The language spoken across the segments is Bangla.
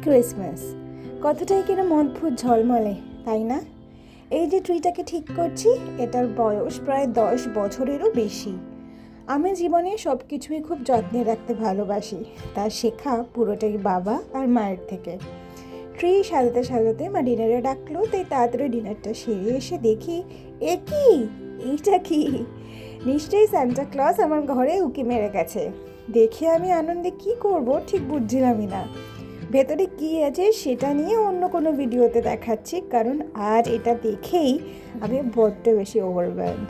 ক্রিসমাস কথাটাই কিনা অদ্ভুত ঝলমলে, তাই না? এই যে ট্রিটাকে ঠিক করছি, এটার বয়স প্রায় 10 বছরেরও বেশি। আমি জীবনে সব কিছুই খুব যত্নে রাখতে ভালোবাসি। তার শেখা পুরোটাই বাবা আর মায়ের থেকে। ট্রি সাজাতে সাজাতে মা ডিনারে ডাকলো, তাই তাড়াতাড়ি ডিনারটা সেরে এসে দেখি, এ কি, এইটা কি? নিশ্চয়ই সান্টা ক্লজ আমার ঘরে উকি মেরে গেছে। দেখে আমি আনন্দে কি করব ঠিক বুঝছিলামই না। ভেতরে কী আছে সেটা নিয়ে অন্য কোনো ভিডিওতে দেখাচ্ছি, কারণ আজ এটা দেখেই আমি বড্ড বেশি ওভারওয়েলমড।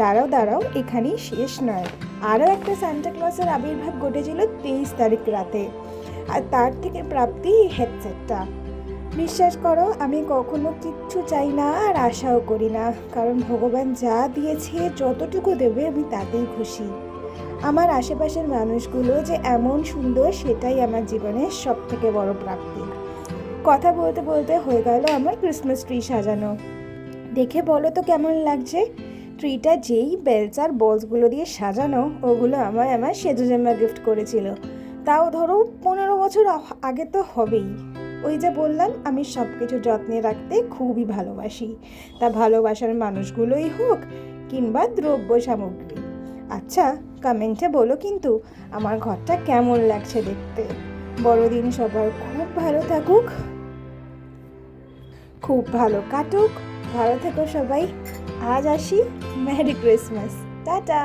দাঁড়াও এখানেই শেষ নয়। আরও একটা সান্টা ক্লজের আবির্ভাব ঘটেছিল 23 তারিখ রাতে, আর তার থেকে প্রাপ্তি এই হেডসেটটা। বিশ্বাস করো, আমি কখনো কিচ্ছু চাই না আর আশাও করি না, কারণ ভগবান যা দিয়েছে, যতটুকু দেবে আমি তাতেই খুশি। আমার আশেপাশের মানুষগুলো যে এমন সুন্দর, সেটাই আমার জীবনের সব থেকে বড় প্রাপ্তি। কথা বলতে বলতে হয়ে গেল আমার ক্রিসমাস ট্রি সাজানো। দেখে বলো তো কেমন লাগছে? ট্রিটা যেই বেলস আর বলসগুলো দিয়ে সাজানো, ওগুলো আমার সেজুজাম্মা গিফট করেছিল। তাও ধরো 15 বছর আগে তো হবেই। ওই যে বললাম, আমি সব কিছু যত্নে রাখতে খুবই ভালোবাসি, তা ভালোবাসার মানুষগুলোই হোক কিংবা দ্রব্য সামগ্রী। আচ্ছা, কমেন্টে বলো কিন্তু আমার ঘরটা কেমন লাগছে দেখতে। বড়দিন সবার খুব ভালো থাকুক, খুব ভালো কাটুক, ভালো থেকো সবাই। আজ আসি, মেরি ক্রিসমাস, টাটা।